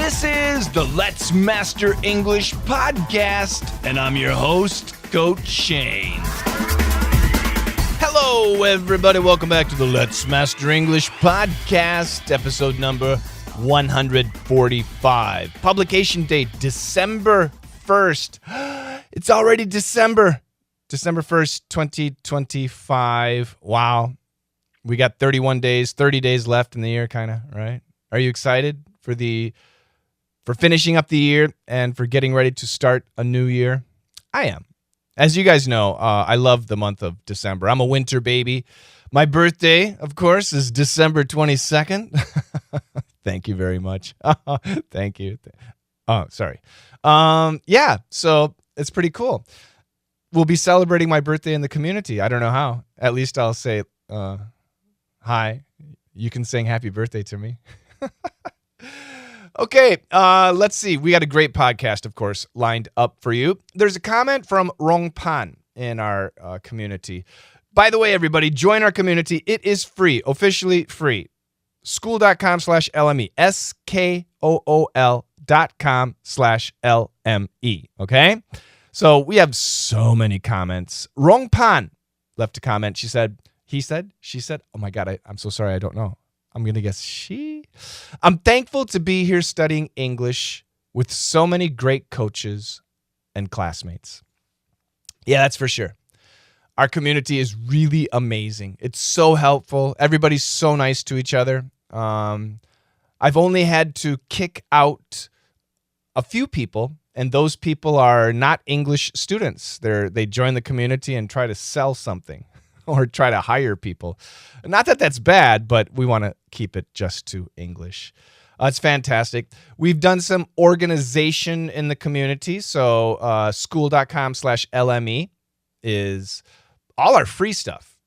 This is the Let's Master English podcast, and I'm your host, Coach Shane. Hello, everybody. Welcome back to the Let's Master English podcast, episode number 145. Publication date, December 1st. It's already December 1st, 2025. Wow. We got 31 days, 30 days left in the year, kind of, right? Are you excited for finishing up the year and for getting ready to start a new year? I am. As you guys know, I love the month of December. I'm a winter baby. My birthday, of course, is December 22nd. Thank you very much. Thank you. Oh, sorry. Yeah, so it's pretty cool. We'll be celebrating my birthday in the community. I don't know how. At least I'll say, hi. You can sing happy birthday to me. Okay, let's see. We got a great podcast, of course, lined up for you. There's a comment from Rong Pan in our community. By the way, everybody, join our community. It is free, officially free. School.com/LME. SKOOL.com/LME. Okay? So we have so many comments. Rong Pan left a comment. She said, he said, she said, oh my God, I'm so sorry, I don't know. I'm going to guess she. I'm thankful to be here studying English with so many great coaches and classmates. Yeah, that's for sure. Our community is really amazing. It's so helpful. Everybody's so nice to each other. I've only had to kick out a few people, and those people are not English students. They join the community and try to sell something or try to hire people. Not that that's bad, but we want to keep it just to English. It's fantastic. We've done some organization in the community. So school.com/LME is all our free stuff,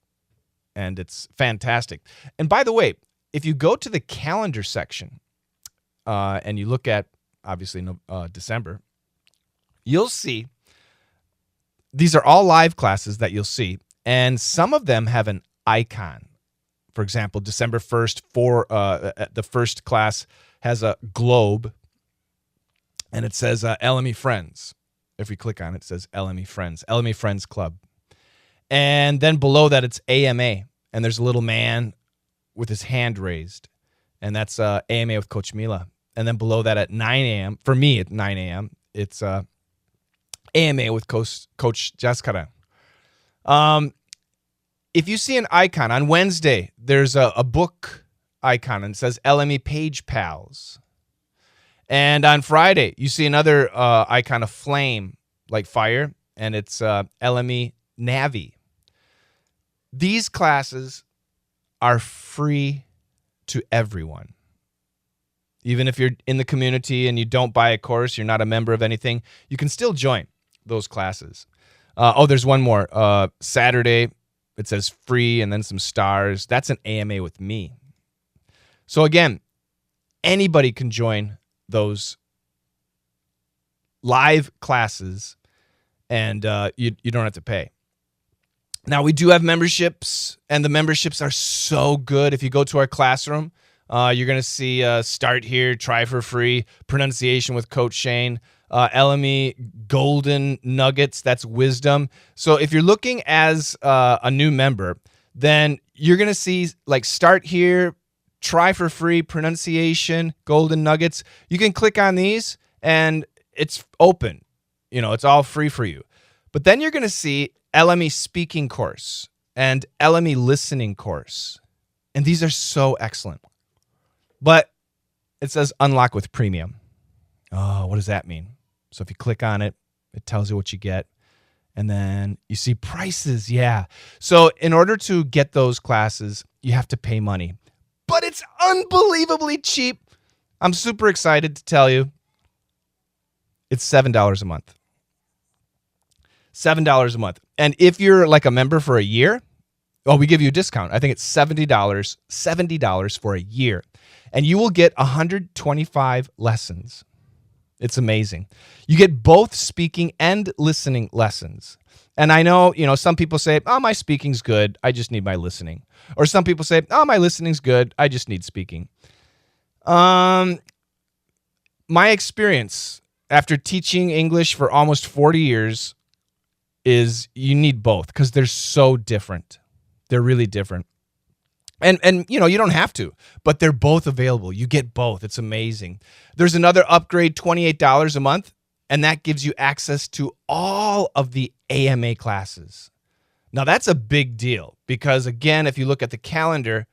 and it's fantastic. And by the way, if you go to the calendar section and you look at, obviously, December, you'll see these are all live classes that you'll see, and some of them have an icon. For example, December 1st, the first class has a globe, and it says LME Friends. If we click on it, it says LME Friends, LME Friends Club. And then below that, it's AMA, and there's a little man with his hand raised, and that's AMA with Coach Mila. And then below that at 9 a.m., for me at 9 a.m., it's AMA with Coach Jessica. If you see an icon, on Wednesday, there's a book icon, and it says LME Page Pals. And on Friday, you see another icon, a flame, like fire, and it's LME Navi. These classes are free to everyone. Even if you're in the community and you don't buy a course, you're not a member of anything, you can still join those classes. There's one more. Saturday, it says free and then some stars. That's an AMA with me. So again, anybody can join those live classes, and you don't have to pay. Now, we do have memberships, and the memberships are so good. If you go to our classroom, you're going to see Start Here, Try for Free, Pronunciation with Coach Shane, LME Golden Nuggets, that's wisdom. So if you're looking as a new member, then you're going to see like Start Here, Try for Free, Pronunciation, Golden Nuggets. You can click on these, and it's open. It's all free for you. But then you're going to see LME Speaking Course and LME Listening Course. And these are so excellent. But it says unlock with premium. Oh, what does that mean? So if you click on it, it tells you what you get. And then you see prices. Yeah. So in order to get those classes, you have to pay money. But it's unbelievably cheap. I'm super excited to tell you. It's $7 a month. $7 a month. And if you're like a member for a year, we give you a discount. I think it's $70 for a year. And you will get 125 lessons. It's amazing. You get both speaking and listening lessons. And I know, some people say, my speaking's good. I just need my listening. Or some people say, my listening's good. I just need speaking. my experience after teaching English for almost 40 years is you need both because they're so different. They're really different. And you don't have to, but they're both available. You get both. It's amazing. There's another upgrade, $28 a month, and that gives you access to all of the AMA classes. Now, that's a big deal because, again, if you look at the calendar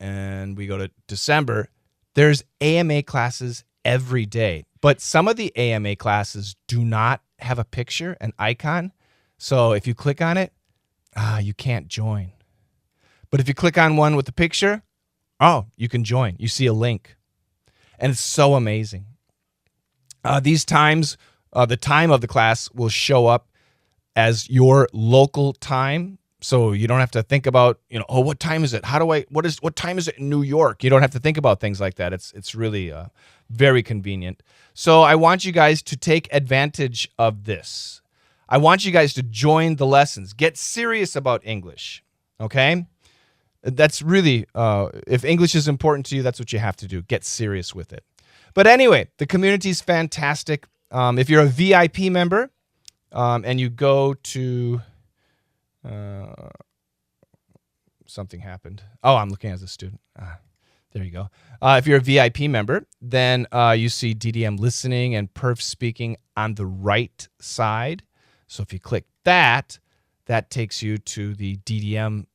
and we go to December, there's AMA classes every day. But some of the AMA classes do not have a picture, an icon. So if you click on it, you can't join. But if you click on one with the picture, you can join. You see a link. And it's so amazing. These times, the time of the class will show up as your local time. So you don't have to think about, what time is it? What time is it in New York? You don't have to think about things like that. It's really very convenient. So I want you guys to take advantage of this. I want you guys to join the lessons. Get serious about English, okay? That's really, if English is important to you, that's what you have to do. Get serious with it. But anyway, the community is fantastic. If you're a VIP member and you go to, something happened. Oh, I'm looking as a student. There you go. If you're a VIP member, then you see DDM listening and perf speaking on the right side. So if you click that takes you to the DDM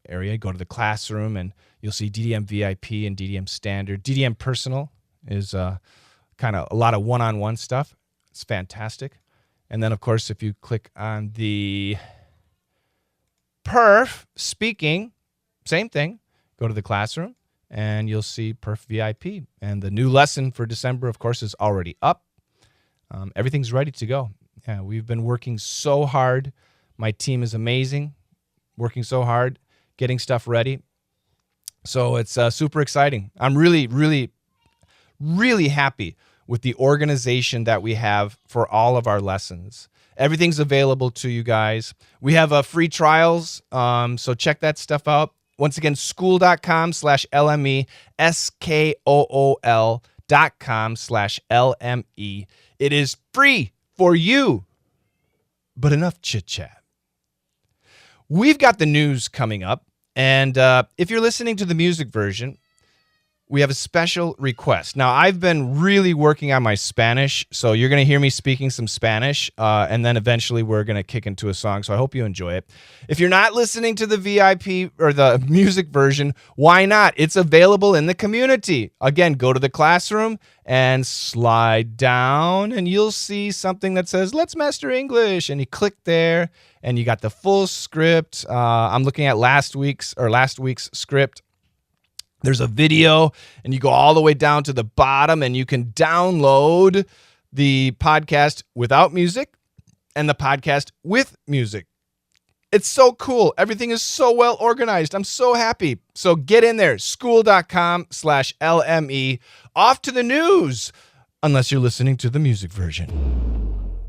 area. Go to the classroom and you'll see DDM VIP and DDM standard. DDM personal is kind of a lot of one-on-one stuff. It's fantastic. And then, of course, if you click on the perf speaking, same thing. Go to the classroom and you'll see perf VIP. And the new lesson for December, of course, is already up. Everything's ready to go. Yeah, we've been working so hard. My team is amazing, working so hard, getting stuff ready. So it's super exciting. I'm really, really, really happy with the organization that we have for all of our lessons. Everything's available to you guys. We have free trials, so check that stuff out. Once again, school.com/LME, SKOOL.com/LME. It is free for you. But enough chit-chat. We've got the news coming up. And if you're listening to the music version, we have a special request. Now, I've been really working on my Spanish, so you're going to hear me speaking some Spanish, and then eventually we're going to kick into a song, so I hope you enjoy it. If you're not listening to the VIP or the music version, why not? It's available in the community. Again, go to the classroom and slide down, and you'll see something that says, Let's Master English, and you click there, and you got the full script. I'm looking at last week's script. There's a video, and you go all the way down to the bottom, and you can download the podcast without music and the podcast with music. It's so cool. Everything is so well organized. I'm so happy. So get in there, school.com/LME. Off to the news, unless you're listening to the music version.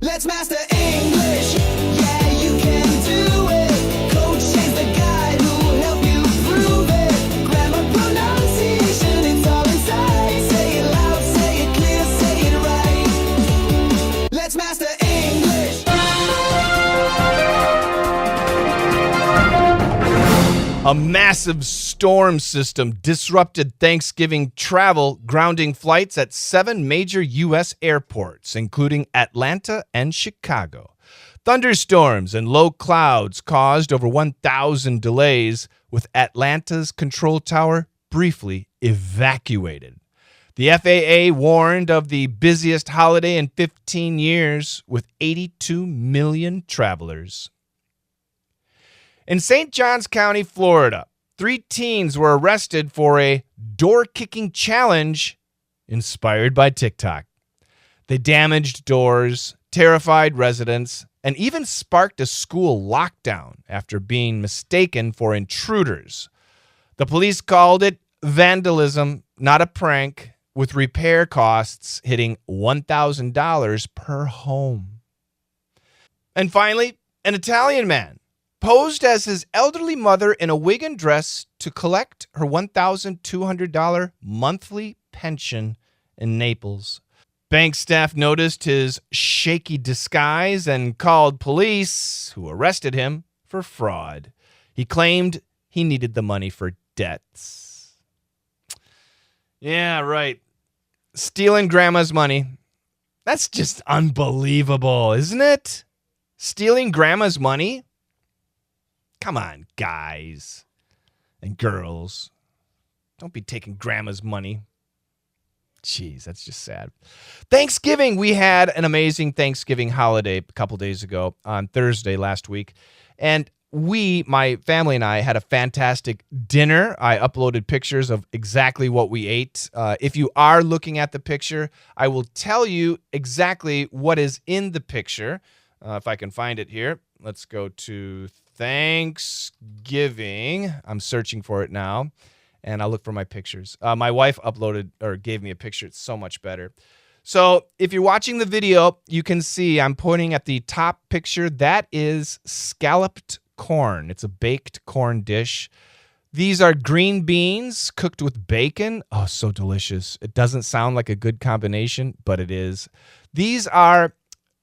Let's master English. Yeah, you can do it. Coach is the guide who'll help you prove it. Grammar, pronunciation, it's all inside. Say it loud, say it clear, say it right. Let's master English. A massive storm system disrupted Thanksgiving travel, grounding flights at 7 major U.S. airports, including Atlanta and Chicago. Thunderstorms and low clouds caused over 1,000 delays, with Atlanta's control tower briefly evacuated. The FAA warned of the busiest holiday in 15 years, with 82 million travelers. In St. Johns County, Florida, 3 teens were arrested for a door-kicking challenge inspired by TikTok. They damaged doors, terrified residents, and even sparked a school lockdown after being mistaken for intruders. The police called it vandalism, not a prank, with repair costs hitting $1,000 per home. And finally, an Italian man posed as his elderly mother in a wig and dress to collect her $1,200 monthly pension in Naples. Bank staff noticed his shaky disguise and called police, who arrested him for fraud. He claimed he needed the money for debts. Yeah, right. Stealing grandma's money. That's just unbelievable, isn't it? Stealing grandma's money? Come on, guys and girls. Don't be taking grandma's money. Jeez, that's just sad. Thanksgiving. We had an amazing Thanksgiving holiday a couple days ago on Thursday last week. And my family and I had a fantastic dinner. I uploaded pictures of exactly what we ate. If you are looking at the picture, I will tell you exactly what is in the picture. If I can find it here. Let's go to Thanksgiving. I'm searching for it now, and I'll look for my pictures. My wife uploaded or gave me a picture. It's so much better. So if you're watching the video, you can see I'm pointing at the top picture. That is scalloped corn. It's a baked corn dish. These are green beans cooked with bacon. Oh, so delicious. It doesn't sound like a good combination, but it is. These are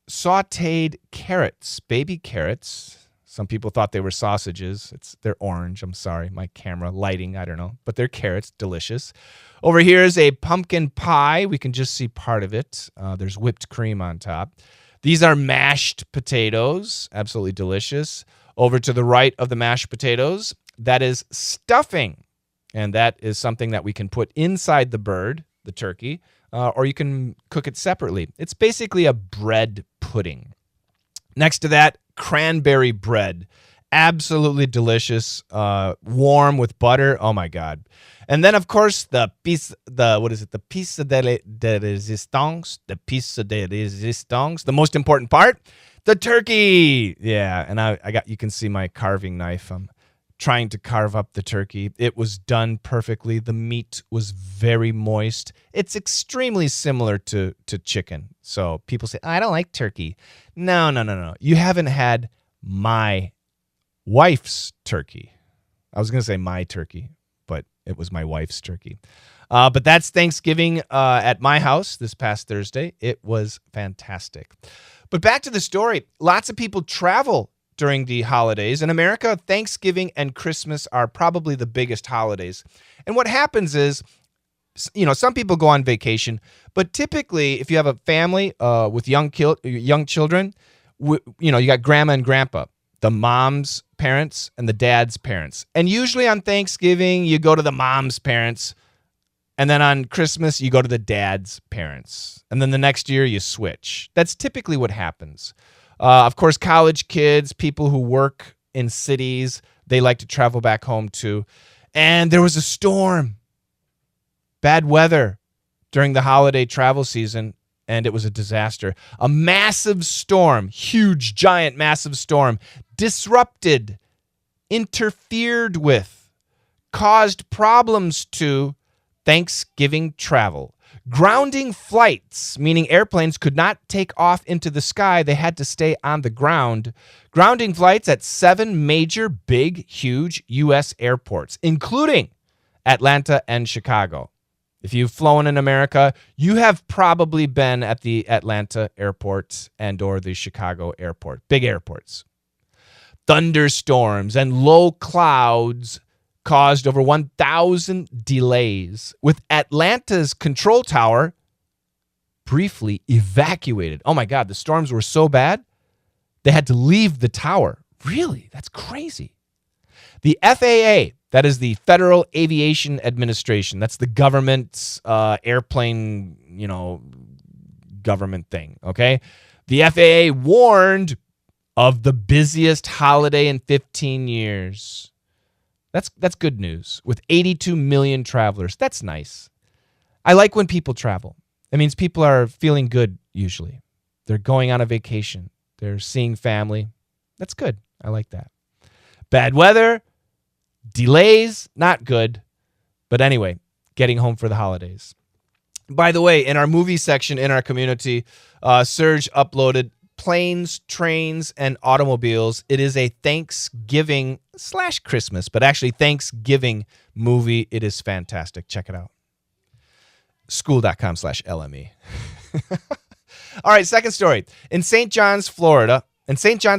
sautéed carrots, baby carrots. Some people thought they were sausages. They're orange. I'm sorry. My camera lighting, I don't know. But they're carrots. Delicious. Over here is a pumpkin pie. We can just see part of it. There's whipped cream on top. These are mashed potatoes. Absolutely delicious. Over to the right of the mashed potatoes, that is stuffing. And that is something that we can put inside the bird, the turkey, or you can cook it separately. It's basically a bread pudding. Next to that, cranberry bread. Absolutely delicious, warm with butter. Oh my God. And then of course the piece de resistance, the most important part, the turkey. Yeah, and you can see my carving knife. I'm trying to carve up the turkey. It was done perfectly. The meat was very moist. It's extremely similar to chicken. So people say, I don't like turkey. No. You haven't had my wife's turkey. I was going to say my turkey, but it was my wife's turkey. But that's Thanksgiving at my house this past Thursday. It was fantastic. But back to the story. Lots of people travel during the holidays. In America, Thanksgiving and Christmas are probably the biggest holidays. And what happens is, some people go on vacation, but typically if you have a family with young children, you got grandma and grandpa, the mom's parents and the dad's parents. And usually on Thanksgiving, you go to the mom's parents, and then on Christmas, you go to the dad's parents. And then the next year, you switch. That's typically what happens. Of course, college kids, people who work in cities, they like to travel back home too. And there was a storm, bad weather during the holiday travel season, and it was a disaster. A massive storm, huge, giant, massive storm, disrupted, interfered with, caused problems to Thanksgiving travel. Grounding flights, meaning airplanes could not take off into the sky. They had to stay on the ground. Grounding flights at 7 major, big, huge U.S. airports, including Atlanta and Chicago. If you've flown in America, you have probably been at the Atlanta airport and or the Chicago airport, big airports. Thunderstorms and low clouds caused over 1,000 delays, with Atlanta's control tower briefly evacuated. Oh my God, the storms were so bad, they had to leave the tower. Really? That's crazy. The FAA, that is the Federal Aviation Administration, that's the government's airplane, government thing, okay? The FAA warned of the busiest holiday in 15 years. That's good news. With 82 million travelers. That's nice. I like when people travel. It means people are feeling good usually. They're going on a vacation. They're seeing family. That's good. I like that. Bad weather, delays, not good. But anyway, getting home for the holidays. By the way, in our movie section in our community, Serge uploaded Planes, Trains, and Automobiles. It is a Thanksgiving/Christmas, but actually Thanksgiving movie. It is fantastic. Check it out. school.com/LME. All right, second story. In St. John's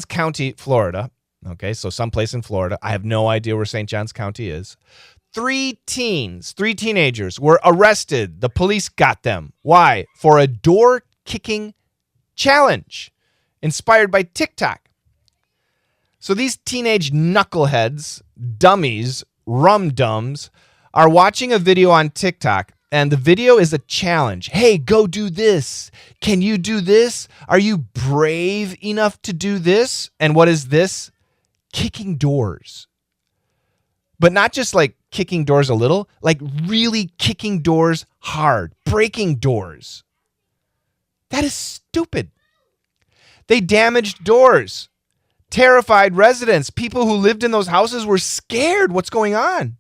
County, Florida, okay, so someplace in Florida. I have no idea where St. John's County is. Three teenagers were arrested. The police got them. Why? For a door-kicking challenge inspired by TikTok. So these teenage knuckleheads, dummies, rum-dums, are watching a video on TikTok, and the video is a challenge. Hey, go do this. Can you do this? Are you brave enough to do this? And what is this? Kicking doors. But not just like kicking doors a little, like really kicking doors hard, breaking doors. That is stupid. They damaged doors. Terrified residents, people who lived in those houses were scared. What's going on?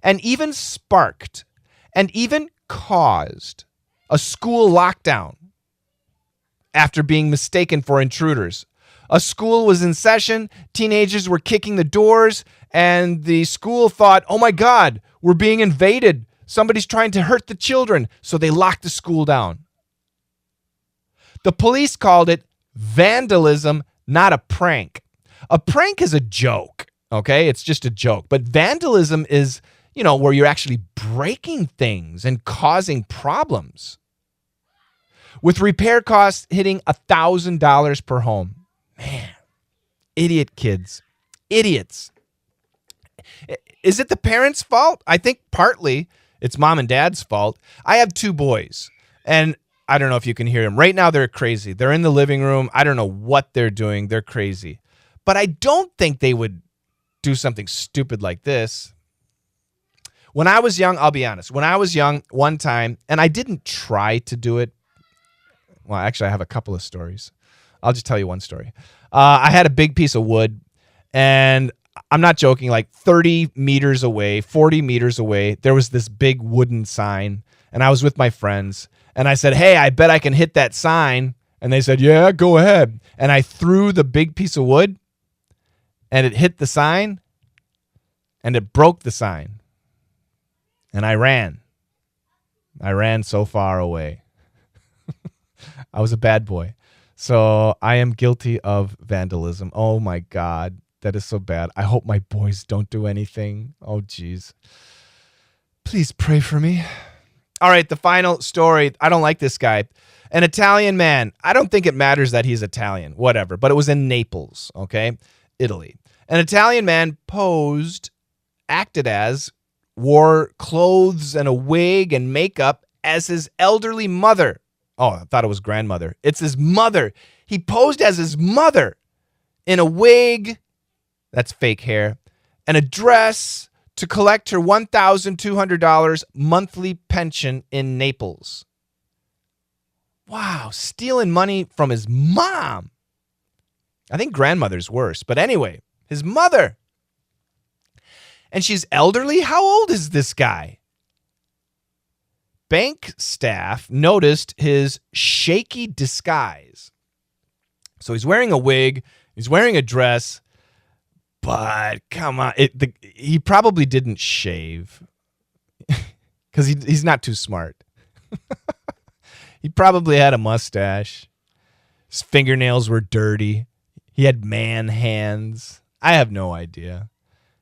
And even sparked and even caused a school lockdown after being mistaken for intruders. A school was in session, teenagers were kicking the doors, and the school thought, oh my God, we're being invaded. Somebody's trying to hurt the children. So they locked the school down. The police called it vandalism, not a prank. A prank is a joke, okay? It's just a joke. But vandalism is, where you're actually breaking things and causing problems. With repair costs hitting $1,000 per home. Man, idiot kids. Idiots. Is it the parents' fault? I think partly it's mom and dad's fault. I have two boys, and I don't know if you can hear them. Right now, they're crazy. They're in the living room. I don't know what they're doing. They're crazy. But I don't think they would do something stupid like this. When I was young, I'll be honest. When I was young, one time, and I didn't try to do it. Well, actually, I have a couple of stories. I'll just tell you one story. I had a big piece of wood, and I'm not joking, like 30 meters away, 40 meters away, there was this big wooden sign, and I was with my friends, and I said, hey, I bet I can hit that sign. And they said, yeah, go ahead. And I threw the big piece of wood, and it hit the sign, and it broke the sign. And I ran. I ran so far away. I was a bad boy. So I am guilty of vandalism. Oh, my God. That is so bad. I hope my boys don't do anything. Oh, geez. Please pray for me. All right, the final story. I don't like this guy. An Italian man. I don't think it matters that he's Italian. Whatever. But it was in Naples, okay? Italy. An Italian man acted as, wore clothes and a wig and makeup as his elderly mother. Oh, I thought it was grandmother. It's his mother. He posed as his mother in a wig, that's fake hair, and a dress to collect her $1,200 monthly pension in Naples. Wow, stealing money from his mom. I think grandmother's worse, but anyway, his mother. And she's elderly? How old is this guy? Bank staff noticed his shaky disguise. So he's wearing a wig, he's wearing a dress, but come on, he probably didn't shave because he's not too smart. He probably had a mustache. His fingernails were dirty. He had man hands. I have no idea.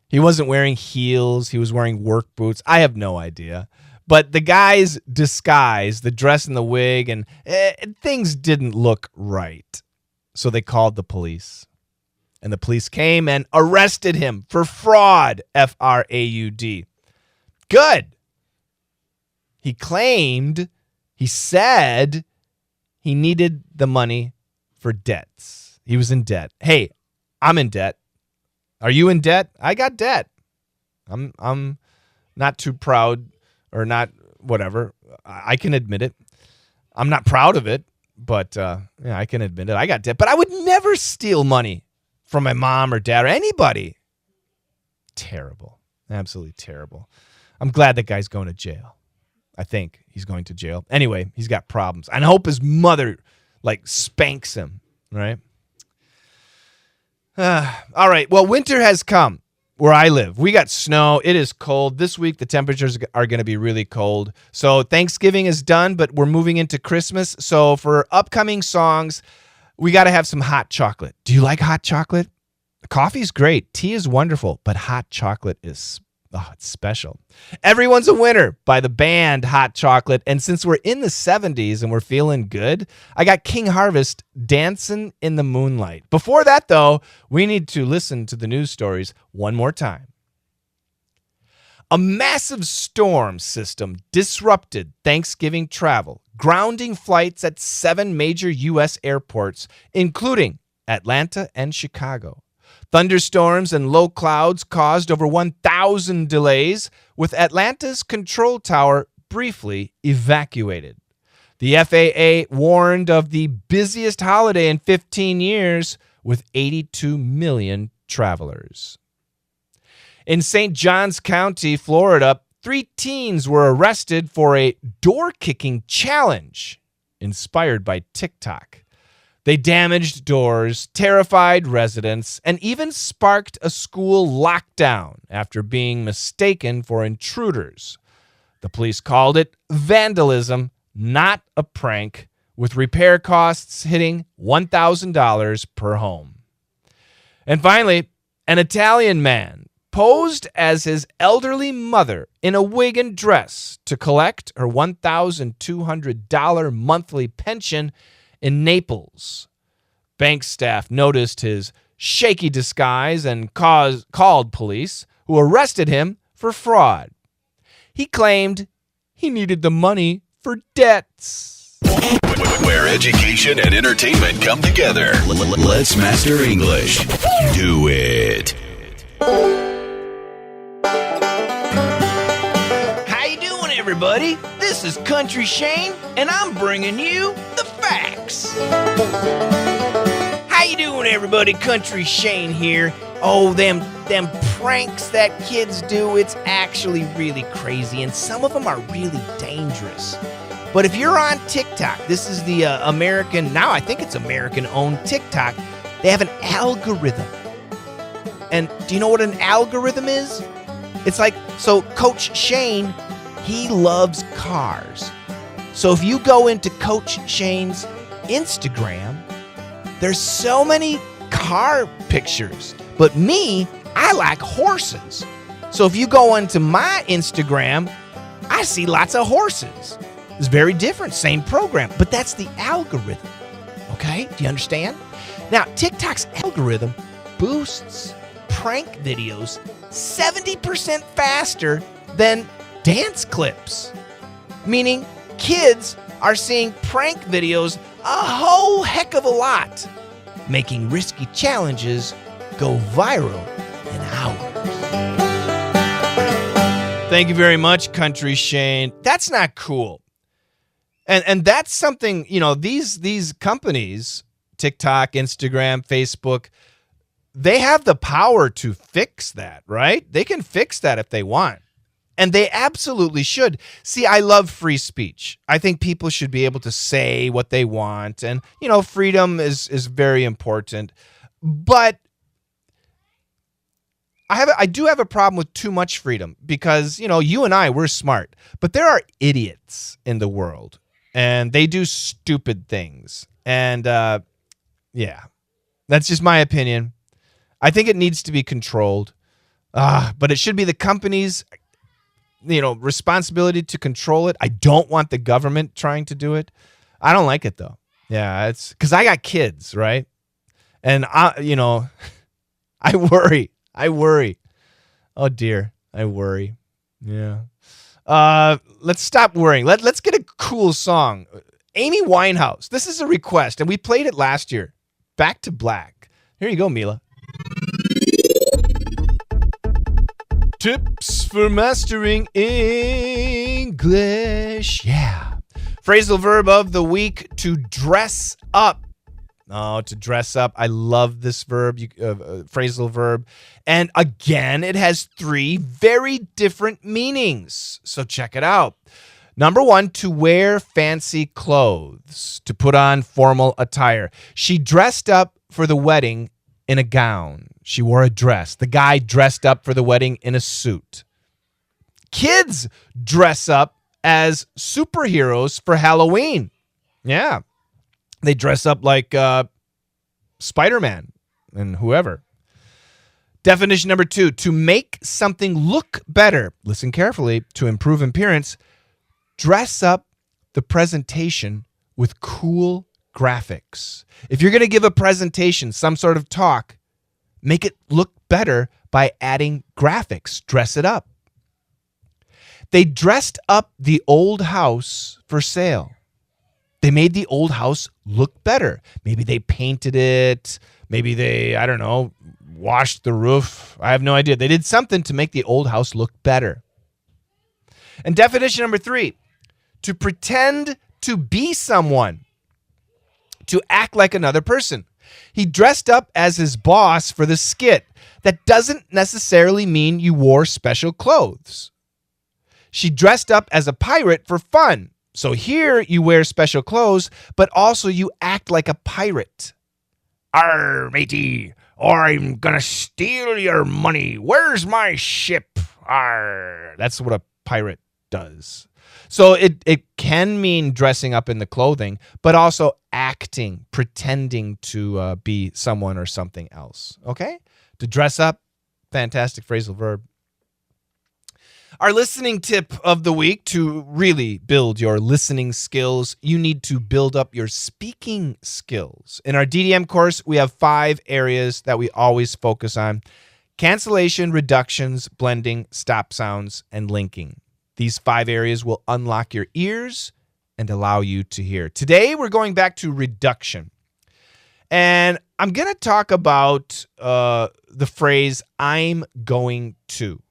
He wasn't wearing heels. He was wearing work boots. I have no idea. But the guy's disguise, the dress and the wig, and things didn't look right. So they called the police. And the police came and arrested him for fraud, F-R-A-U-D. Good. He said he needed the money for debts. He was in debt. Hey, I'm in debt. Are you in debt? I got debt. I'm not too proud or not whatever. I can admit it. I'm not proud of it, but I can admit it. I got debt, but I would never steal money from my mom or dad or anybody. Terrible. Absolutely terrible. I'm glad that guy's going to jail. I think he's going to jail. Anyway, he's got problems. And I hope his mother spanks him, right? All right. Well, winter has come. where I live, we got snow. It is cold. This week, the temperatures are going to be really cold. So Thanksgiving is done, but we're moving into Christmas. So for upcoming songs, we got to have some hot chocolate. Do you like hot chocolate? Coffee's great. Tea is wonderful, but hot chocolate is it's special. Everyone's a Winner by the band Hot Chocolate. And since we're in the 70s and we're feeling good, I got King Harvest, Dancing in the Moonlight. Before that, though, we need to listen to the news stories one more time. A massive storm system disrupted Thanksgiving travel, grounding flights at 7 major U.S. airports, including Atlanta and Chicago. Thunderstorms and low clouds caused over 1,000 delays, with Atlanta's control tower briefly evacuated. The FAA warned of the busiest holiday in 15 years, with 82 million travelers. In St. Johns County, Florida, 3 teens were arrested for a door-kicking challenge inspired by TikTok. They damaged doors, terrified residents, and even sparked a school lockdown after being mistaken for intruders. The police called it vandalism, not a prank, with repair costs hitting $1,000 per home. And finally, an Italian man posed as his elderly mother in a wig and dress to collect her $1,200 monthly pension in Naples. Bank staff noticed his shaky disguise and called police, who arrested him for fraud. He claimed he needed the money for debts. Where education and entertainment come together. Let's master English. Do it. How you doing, everybody? This is Country Shane, and I'm bringing you the facts. How you doing, everybody? Country Shane here. Oh, them pranks that kids do, it's actually really crazy, and some of them are really dangerous. But if you're on TikTok, this is the now I think it's American-owned TikTok, they have an algorithm. And do you know what an algorithm is? It's like, so Coach Shane, he loves cars. So if you go into Coach Shane's Instagram, there's so many car pictures. But me, I like horses. So if you go into my Instagram, I see lots of horses. It's very different, same program, but that's the algorithm. Okay, do you understand? Now, TikTok's algorithm boosts prank videos 70% faster than dance clips. Meaning, kids are seeing prank videos a whole heck of a lot, making risky challenges go viral in hours. Thank you very much, Country Shane. That's not cool. And that's something, you know, these companies, TikTok, Instagram, Facebook, they have the power to fix that, right? They can fix that if they want. And they absolutely should. See, I love free speech. I think people should be able to say what they want. And, you know, freedom is very important. But I do have a problem with too much freedom because, you know, you and I, we're smart. But there are idiots in the world. And they do stupid things. And, yeah, that's just my opinion. I think it needs to be controlled. But it should be the company's, you know, responsibility to control it. I don't want the government trying to do it. I don't like it, though. Yeah, it's because I got kids, right? And, you know, I worry. Oh, dear. I worry. Yeah. Let's stop worrying. Let's get a cool song. Amy Winehouse. This is a request, and we played it last year. Back to Black. Here you go, Mila. Tips for mastering English. Yeah. Phrasal verb of the week, to dress up. Oh, to dress up. I love this verb, phrasal verb. And again, it has 3 very different meanings. So check it out. Number 1, to wear fancy clothes, to put on formal attire. She dressed up for the wedding in a gown. She wore a dress. The guy dressed up for the wedding in a suit. Kids dress up as superheroes for Halloween. Yeah. They dress up like Spider-Man and whoever. Definition number 2, to make something look better. Listen carefully. To improve appearance, dress up the presentation with cool graphics. If you're going to give a presentation, some sort of talk, make it look better by adding graphics. Dress it up. They dressed up the old house for sale. They made the old house look better. Maybe they painted it. Maybe they, I don't know, washed the roof. I have no idea. They did something to make the old house look better. And definition number 3, to pretend to be someone. To act like another person. He dressed up as his boss for the skit. That doesn't necessarily mean you wore special clothes. She dressed up as a pirate for fun. So here you wear special clothes, but also you act like a pirate. Arr, matey, or I'm gonna steal your money. Where's my ship? Arr. That's what a pirate does. So it can mean dressing up in the clothing, but also acting, pretending to be someone or something else. Okay? To dress up, fantastic phrasal verb. Our listening tip of the week: to really build your listening skills, you need to build up your speaking skills. In our DDM course, we have 5 areas that we always focus on: cancellation, reductions, blending, stop sounds, and linking. These 5 areas will unlock your ears and allow you to hear. Today, we're going back to reduction. And I'm going to talk about the phrase, I'm going to.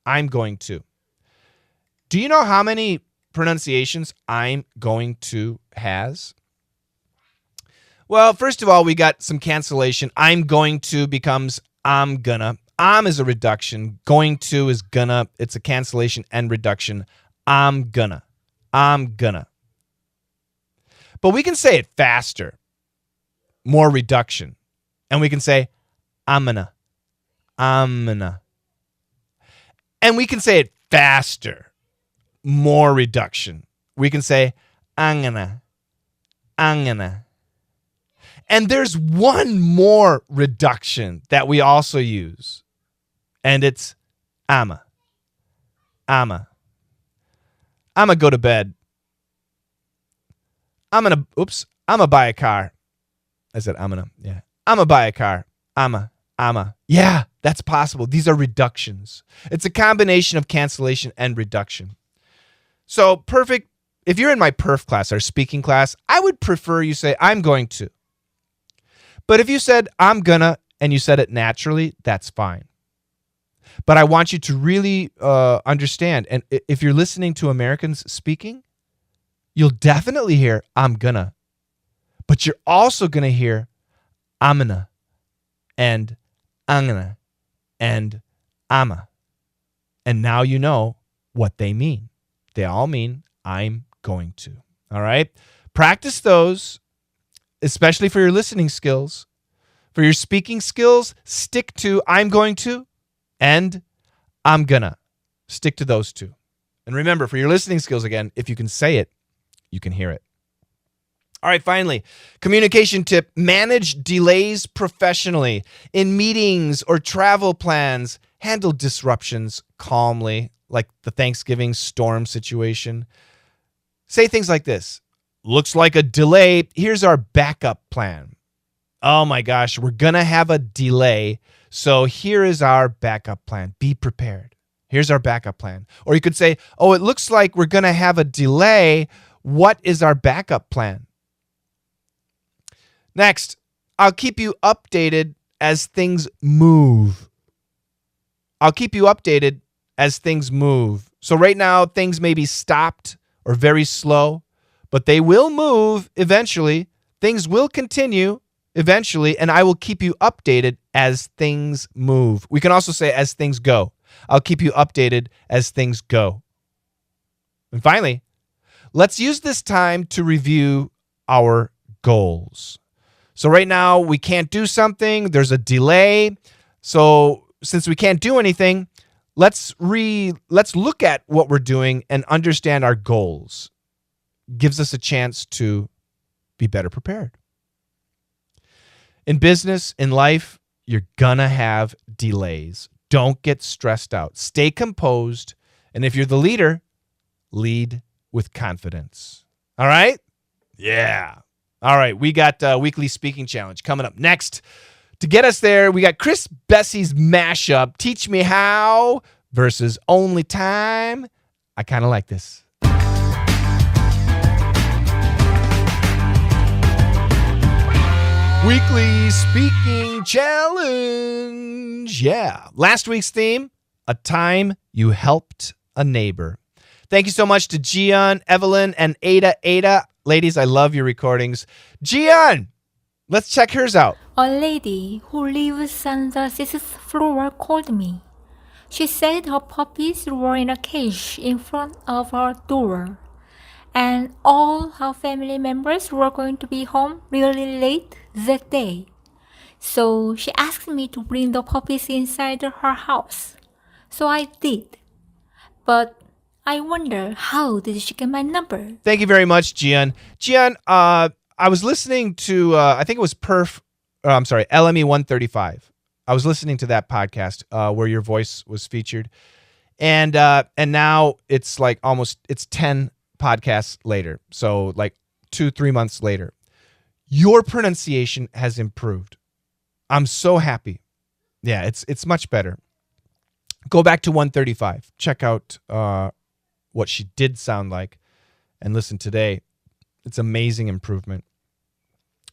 I'm going to. Do you know how many pronunciations I'm going to has? Well, first of all, we got some cancellation. I'm going to becomes I'm gonna. Is a reduction. Going to is gonna. It's a cancellation and reduction. I'm gonna. But we can say it faster. More reduction. And we can say I'm gonna. And we can say it faster. More reduction. We can say I'm gonna. And there's one more reduction that we also use. And it's I'ma go to bed. I'ma buy a car. I said yeah. I'ma buy a car. Yeah, that's possible. These are reductions. It's a combination of cancellation and reduction. So perfect. If you're in my perf class, our speaking class, I would prefer you say, I'm going to. But if you said, I'm gonna, and you said it naturally, that's fine. But I want you to really understand, and if you're listening to Americans speaking, you'll definitely hear, I'm gonna. But you're also gonna hear, I'm gonna, and I'm gonna, and I'ma. And now you know what they mean. They all mean, I'm going to. All right? Practice those, especially for your listening skills. For your speaking skills, stick to I'm going to and I'm gonna. Stick to those 2. And remember, for your listening skills, again, if you can say it, you can hear it. All right, finally, communication tip: manage delays professionally. In meetings or travel plans, handle disruptions calmly, like the Thanksgiving storm situation. Say things like this: looks like a delay. Here's our backup plan. Oh my gosh, we're going to have a delay. So here is our backup plan. Be prepared. Here's our backup plan. Or you could say, oh, it looks like we're going to have a delay. What is our backup plan? Next, I'll keep you updated as things move. I'll keep you updated as things move. So right now, things may be stopped or very slow, but they will move eventually. Things will continue eventually, and I will keep you updated as things move. We can also say as things go. I'll keep you updated as things go. And finally, let's use this time to review our goals. So right now, we can't do something. There's a delay. So since we can't do anything, let's look at what we're doing and understand our goals. Gives us a chance to be better prepared. In business, in life, you're gonna have delays. Don't get stressed out. Stay composed. And if you're the leader, lead with confidence. All right? Yeah. All right. We got weekly speaking challenge coming up next. To get us there, we got Chris Bessie's mashup, Teach Me How versus Only Time. I kind of like this. Weekly speaking challenge. Yeah. Last week's theme, a time you helped a neighbor. Thank you so much to Gian, Evelyn, and Ada. Ladies, I love your recordings. Gian, let's check hers out. A lady who lives on the 6th floor called me. She said her puppies were in a cage in front of her door, and all her family members were going to be home really late that day. So she asked me to bring the puppies inside her house. So I did. But I wonder, how did she get my number? Thank you very much, Gian. Gian, I was listening to, I think it was LME 135. I was listening to that podcast where your voice was featured. And now it's like it's 10 podcasts later. So like 2-3 months later. Your pronunciation has improved. I'm so happy. Yeah, it's much better. Go back to 135. Check out what she did sound like and listen today. It's amazing improvement.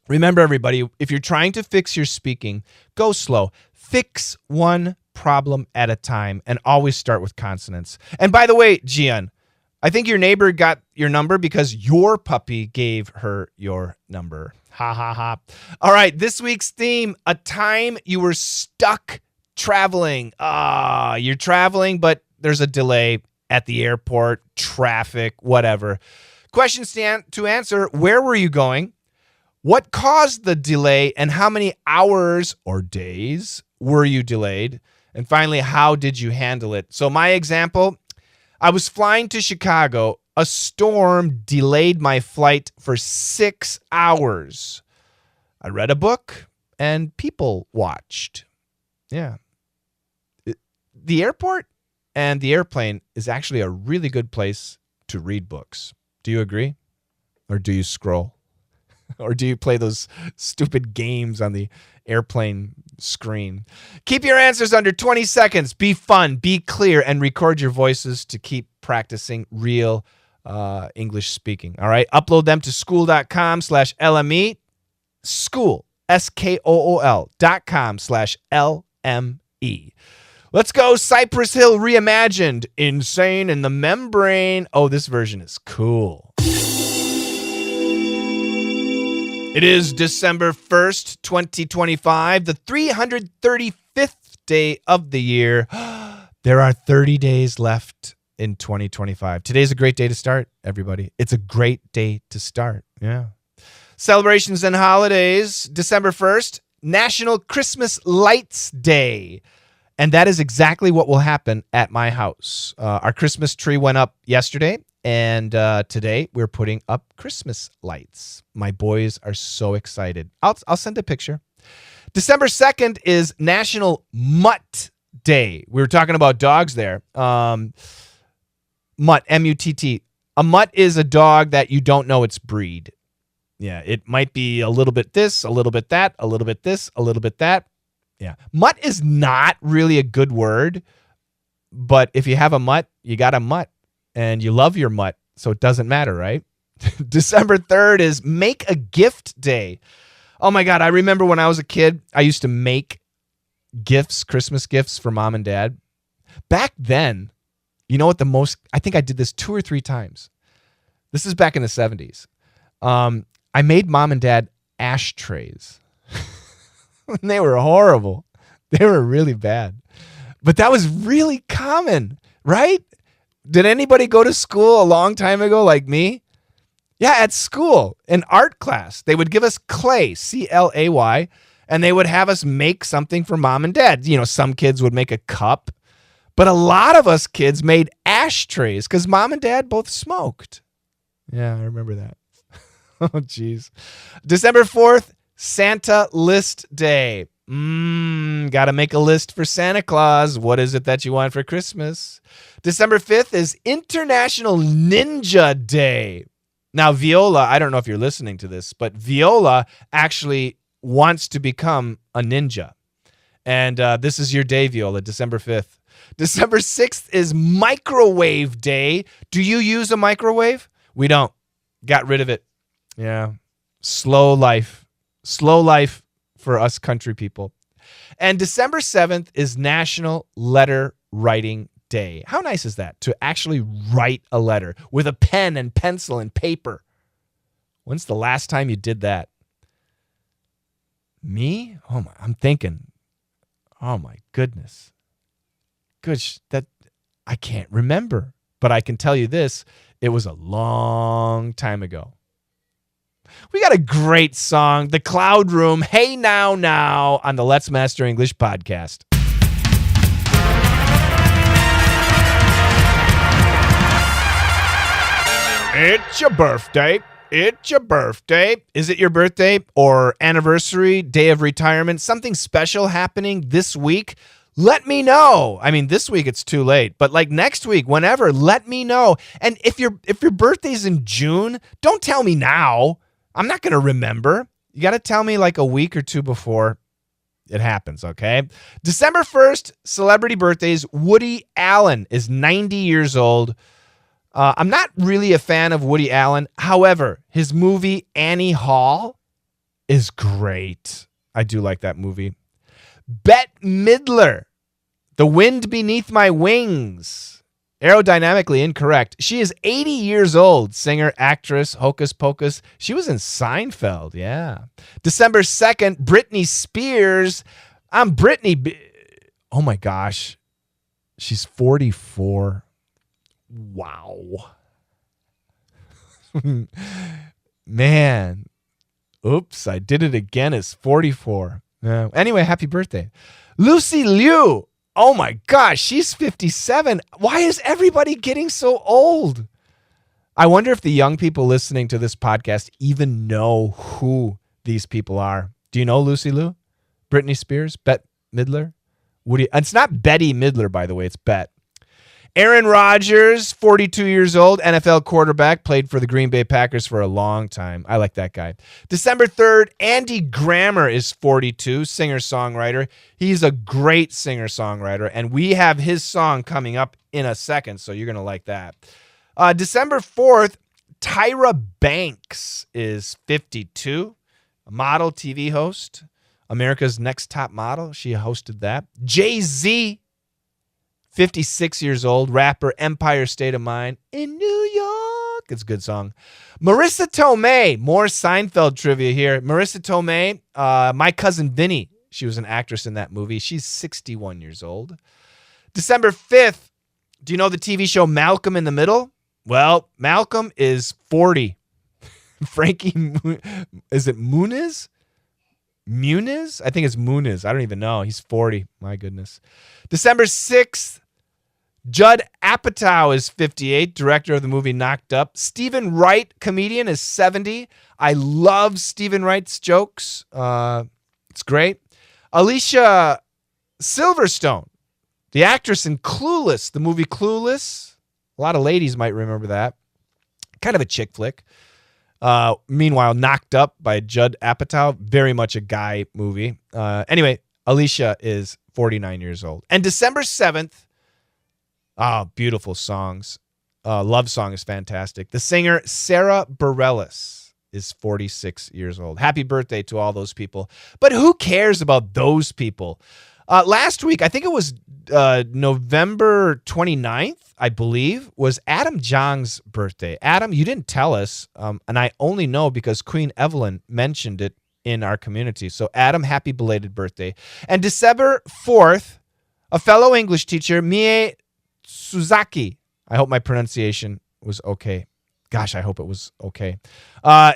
Remember, everybody, if you're trying to fix your speaking, go slow. Fix one problem at a time and always start with consonants. And by the way, Gian, I think your neighbor got your number because your puppy gave her your number. Ha, ha, ha. All right, this week's theme, a time you were stuck traveling. You're traveling, but there's a delay at the airport, traffic, whatever. Questions to answer, where were you going? What caused the delay, and how many hours or days were you delayed? And finally, how did you handle it? So my example, I was flying to Chicago. A storm delayed my flight for 6 hours. I read a book and people watched. Yeah. The airport and the airplane is actually a really good place to read books. Do you agree? Or do you scroll? Or do you play those stupid games on the airplane screen? Keep your answers under 20 seconds. Be fun, be clear, and record your voices to keep practicing real English speaking. All right? Upload them to school.com/LME. School, SKOOL.com/LME. Let's go. Cypress Hill Reimagined. Insane in the Membrane. Oh, this version is cool. It is December 1st, 2025, the 335th day of the year. There are 30 days left in 2025. Today's a great day to start, everybody. It's a great day to start. Yeah. Celebrations and holidays. December 1st, National Christmas Lights Day. And that is exactly what will happen at my house. Our Christmas tree went up yesterday. And today we're putting up Christmas lights. My boys are so excited. I'll send a picture. December 2nd is National Mutt Day. We were talking about dogs there. Mutt, M-U-T-T. A mutt is a dog that you don't know its breed. Yeah, it might be a little bit this, a little bit that, a little bit this, a little bit that. Yeah. Mutt is not really a good word, but if you have a mutt, you got a mutt. And you love your mutt, so it doesn't matter, right? December 3rd is Make a Gift Day. Oh my God, I remember when I was a kid, I used to make gifts, Christmas gifts for mom and dad. Back then, you know what I think I did this 2 or 3 times. This is back in the 70s. I made mom and dad ashtrays. And they were horrible. They were really bad. But that was really common, right? Did anybody go to school a long time ago like me? Yeah, at school, in art class, they would give us clay, C-L-A-Y, And they would have us make something for mom and dad. You know, some kids would make a cup, but a lot of us kids made ashtrays because mom and dad both smoked. Yeah, I remember that. Oh, geez. December 4th, Santa List Day. Got to make a list for Santa Claus. What is it that you want for Christmas? December 5th is International Ninja Day. Now, Viola, I don't know if you're listening to this, but Viola actually wants to become a ninja. And this is your day, Viola, December 5th. December 6th is Microwave Day. Do you use a microwave? We don't. Got rid of it. Yeah. Slow life. Slow life for us country people. And December 7th is National Letter Writing Day. How nice is that? To actually write a letter with a pen and pencil and paper. When's the last time you did that? Me? Oh my, I'm thinking. Oh my goodness. Gosh, that I can't remember. But I can tell you this, it was a long time ago. We got a great song, The Cloud Room, Hey Now Now, on the Let's Master English podcast. It's your birthday. It's your birthday. Is it your birthday or anniversary, day of retirement, something special happening this week? Let me know. I mean, this week it's too late, but like next week, whenever, let me know. And if your birthday's in June, don't tell me now. I'm not going to remember. You got to tell me like a week or two before it happens, okay? December 1st, celebrity birthdays. Woody Allen is 90 years old. I'm not really a fan of Woody Allen. However, his movie Annie Hall is great. I do like that movie. Bette Midler, The Wind Beneath My Wings. Aerodynamically incorrect. She is 80 years old. Singer, actress, Hocus Pocus. She was in Seinfeld, yeah. December 2nd, Britney Spears. I'm Britney. Oh my gosh. She's 44. Wow. Man. Oops, I did it again. It's 44. Anyway, happy birthday. Lucy Liu. Oh my gosh, she's 57. Why is everybody getting so old? I wonder if the young people listening to this podcast even know who these people are. Do you know Lucy Liu? Britney Spears? Bette Midler? Woody? It's not Betty Midler, by the way. It's Bette. Aaron Rodgers, 42 years old, NFL quarterback, played for the Green Bay Packers for a long time. I like that guy. December 3rd, Andy Grammer is 42, singer-songwriter. He's a great singer-songwriter, and we have his song coming up in a second, so you're going to like that. December 4th, Tyra Banks is 52, a model, TV host, America's Next Top Model. She hosted that. Jay-Z, 56 years old, rapper, Empire State of Mind, in New York. It's a good song. Marissa Tomei, more Seinfeld trivia here. Marissa Tomei, My Cousin Vinny. She was an actress in that movie. She's 61 years old. December 5th, do you know the TV show Malcolm in the Middle? Well, Malcolm is 40. Frankie, is it Muniz? Muniz? I think it's Muniz. I don't even know. He's 40. My goodness. December 6th, Judd Apatow is 58, director of the movie Knocked Up. Stephen Wright, comedian, is 70. I love Stephen Wright's jokes. It's great. Alicia Silverstone, the actress in Clueless, the movie Clueless. A lot of ladies might remember that. Kind of a chick flick. Meanwhile, Knocked Up by Judd Apatow, very much a guy movie. Anyway, Alicia is 49 years old. And December 7th, beautiful songs. Love Song is fantastic. The singer Sarah Bareilles is 46 years old. Happy birthday to all those people. But who cares about those people? Last week, I think it was November 29th, I believe, was Adam Jong's birthday. Adam, you didn't tell us, and I only know because Queen Evelyn mentioned it in our community. So Adam, happy belated birthday. And December 4th, a fellow English teacher, Mie Suzaki. I hope my pronunciation was okay. Gosh, I hope it was okay.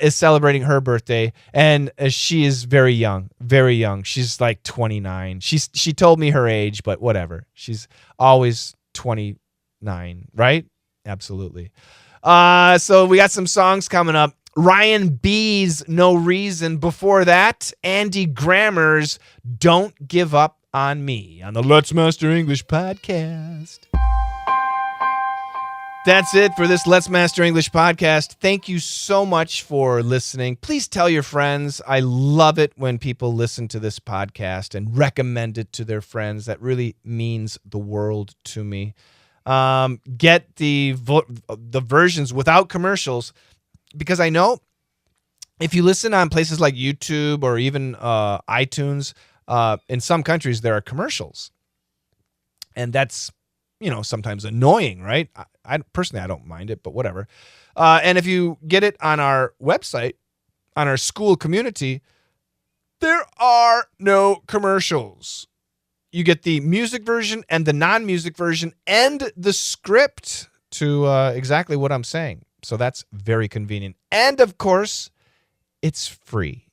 Is celebrating her birthday, and she is very young, very young. She's like 29. She told me her age, but whatever. She's always 29, right? Absolutely. So we got some songs coming up. Ryan B's No Reason. Before that, Andy Grammer's Don't Give Up on Me on the Let's Master English podcast. That's it for this Let's Master English podcast. Thank you so much for listening. Please tell your friends. I love it when people listen to this podcast and recommend it to their friends. That really means the world to me. Get the versions without commercials, because I know if you listen on places like YouTube or even iTunes, in some countries there are commercials. And that's, sometimes annoying, right? I personally, I don't mind it, but whatever. And if you get it on our website, on our school community, there are no commercials. You get the music version and the non-music version and the script to exactly what I'm saying. So that's very convenient. And of course, it's free.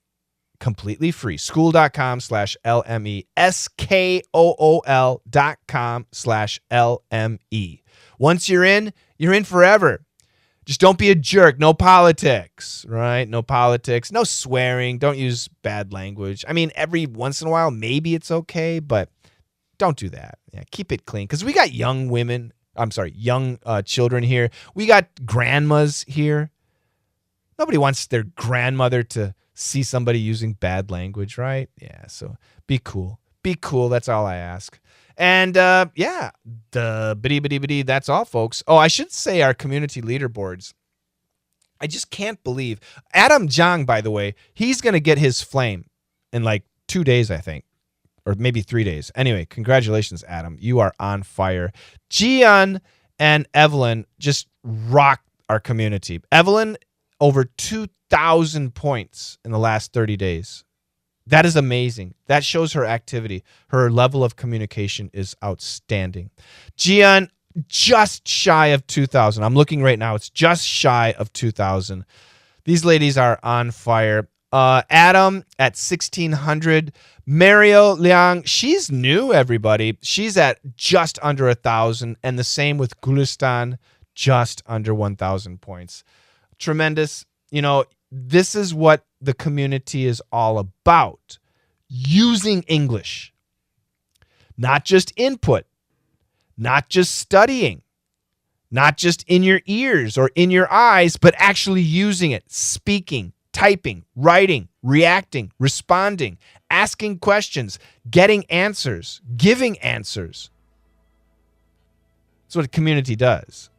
Completely free. School.com/LME. SKOOL.com/LME. Once you're in forever. Just don't be a jerk. No politics, right? No politics. No swearing. Don't use bad language. I mean, every once in a while, maybe it's okay, but don't do that. Yeah, keep it clean. Because we got young children here. We got grandmas here. Nobody wants their grandmother to see somebody using bad language, right? Yeah, so be cool. Be cool. That's all I ask. And that's all, folks. Oh, I should say our community leaderboards. I just can't believe. Adam Jong, by the way, he's going to get his flame in like 2 days, I think. Or maybe 3 days. Anyway, congratulations, Adam. You are on fire. Gian and Evelyn just rock our community. Evelyn, over 2,000 points in the last 30 days. That is amazing. That shows her activity. Her level of communication is outstanding. Gian, just shy of 2,000. I'm looking right now. It's just shy of 2,000. These ladies are on fire. Adam at 1,600. Mario Liang, she's new, everybody. She's at just under 1,000. And the same with Gulistan, just under 1,000 points. Tremendous. This is what the community is all about. Using English. Not just input. Not just studying. Not just in your ears or in your eyes, but actually using it. Speaking, typing, writing, reacting, responding, asking questions, getting answers, giving answers. That's what a community does.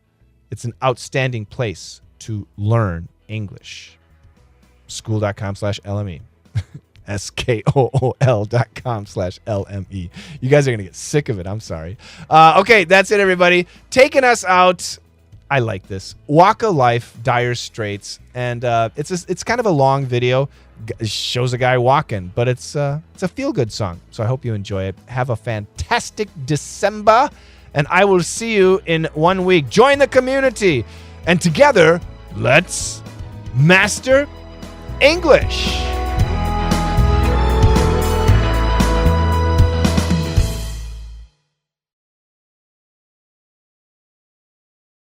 It's an outstanding place to learn English. School.com/LME. SKOOL.com/LME. You guys are going to get sick of it. I'm sorry. Okay, that's it, everybody. Taking us out. I like this. Walk of Life, Dire Straits. And it's kind of a long video. It shows a guy walking, but it's a feel-good song. So I hope you enjoy it. Have a fantastic December. And I will see you in 1 week. Join the community. And together, let's master English.